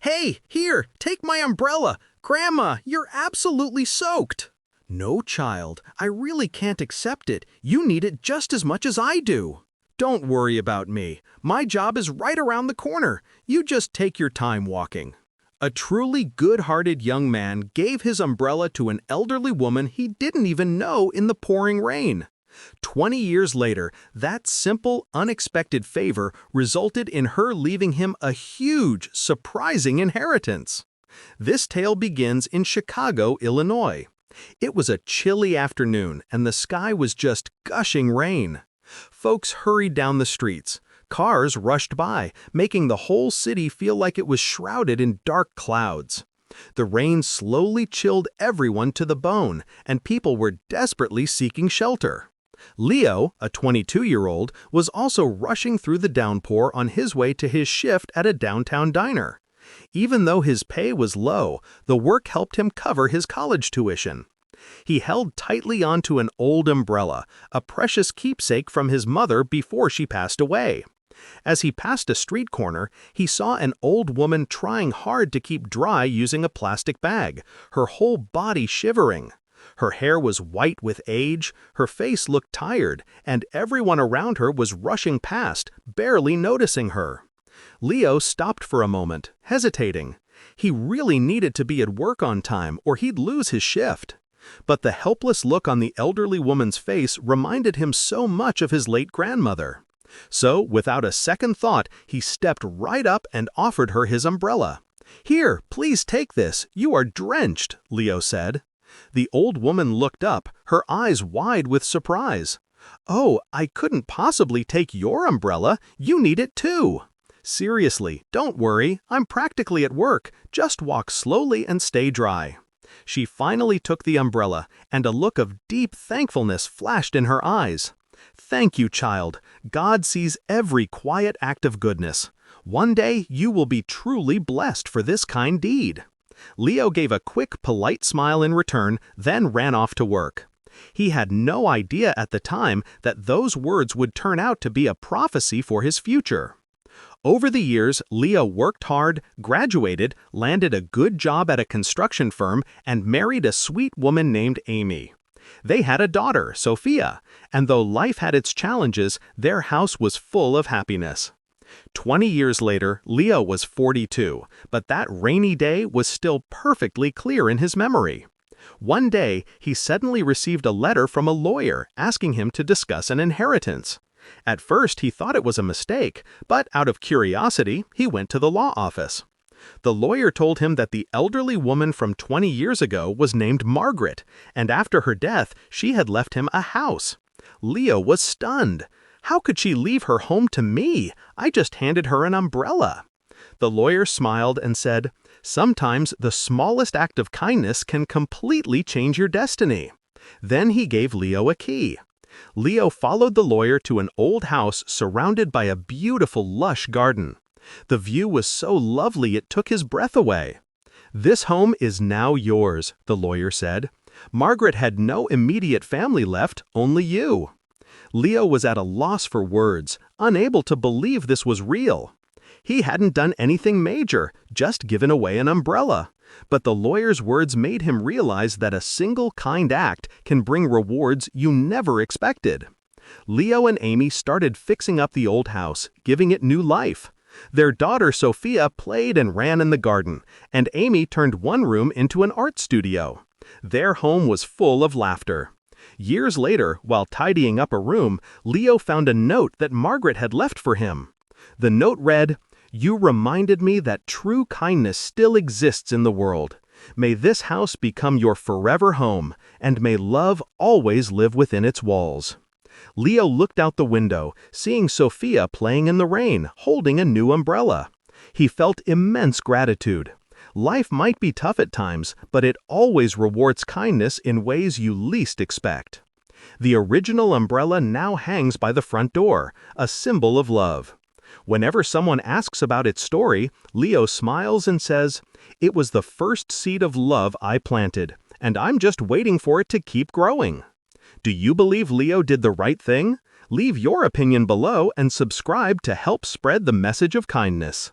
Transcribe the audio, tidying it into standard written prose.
"Hey, here, take my umbrella! Grandma, you're absolutely soaked!" "No, child, I really can't accept it. You need it just as much as I do." "Don't worry about me. My job is right around the corner. You just take your time walking." A truly good-hearted young man gave his umbrella to an elderly woman he didn't even know in the pouring rain. 20 years later, that simple, unexpected favor resulted in her leaving him a huge, surprising inheritance. This tale begins in Chicago, Illinois. It was a chilly afternoon, and the sky was just gushing rain. Folks hurried down the streets. Cars rushed by, making the whole city feel like it was shrouded in dark clouds. The rain slowly chilled everyone to the bone, and people were desperately seeking shelter. Leo, a 22-year-old, was also rushing through the downpour on his way to his shift at a downtown diner. Even though his pay was low, the work helped him cover his college tuition. He held tightly onto an old umbrella, a precious keepsake from his mother before she passed away. As he passed a street corner, he saw an old woman trying hard to keep dry using a plastic bag, her whole body shivering. Her hair was white with age, her face looked tired, and everyone around her was rushing past, barely noticing her. Leo stopped for a moment, hesitating. He really needed to be at work on time or he'd lose his shift. But the helpless look on the elderly woman's face reminded him so much of his late grandmother. So, without a second thought, he stepped right up and offered her his umbrella. "Here, please take this. You are drenched," Leo said. The old woman looked up, her eyes wide with surprise. "Oh, I couldn't possibly take your umbrella. You need it too." "Seriously, don't worry. I'm practically at work. Just walk slowly and stay dry." She finally took the umbrella, and a look of deep thankfulness flashed in her eyes. "Thank you, child. God sees every quiet act of goodness. One day you will be truly blessed for this kind deed." Leo gave a quick, polite smile in return, then ran off to work. He had no idea at the time that those words would turn out to be a prophecy for his future. Over the years, Leo worked hard, graduated, landed a good job at a construction firm, and married a sweet woman named Amy. They had a daughter, Sophia, and though life had its challenges, their house was full of happiness. 20 years later, Leo was 42, but that rainy day was still perfectly clear in his memory. One day, he suddenly received a letter from a lawyer asking him to discuss an inheritance. At first, he thought it was a mistake, but out of curiosity, he went to the law office. The lawyer told him that the elderly woman from 20 years ago was named Margaret, and after her death, she had left him a house. Leo was stunned. How could she leave her home to me? I just handed her an umbrella. The lawyer smiled and said, "Sometimes the smallest act of kindness can completely change your destiny." Then he gave Leo a key. Leo followed the lawyer to an old house surrounded by a beautiful, lush garden. The view was so lovely it took his breath away. "This home is now yours," the lawyer said. "Margaret had no immediate family left, only you." Leo was at a loss for words, unable to believe this was real. He hadn't done anything major, just given away an umbrella. But the lawyer's words made him realize that a single kind act can bring rewards you never expected. Leo and Amy started fixing up the old house, giving it new life. Their daughter Sophia played and ran in the garden, and Amy turned one room into an art studio. Their home was full of laughter. Years later, while tidying up a room, Leo found a note that Margaret had left for him. The note read, "You reminded me that true kindness still exists in the world. May this house become your forever home, and may love always live within its walls." Leo looked out the window, seeing Sophia playing in the rain, holding a new umbrella. He felt immense gratitude. Life might be tough at times, but it always rewards kindness in ways you least expect. The original umbrella now hangs by the front door, a symbol of love. Whenever someone asks about its story, Leo smiles and says, "It was the first seed of love I planted, and I'm just waiting for it to keep growing." Do you believe Leo did the right thing? Leave your opinion below and subscribe to help spread the message of kindness.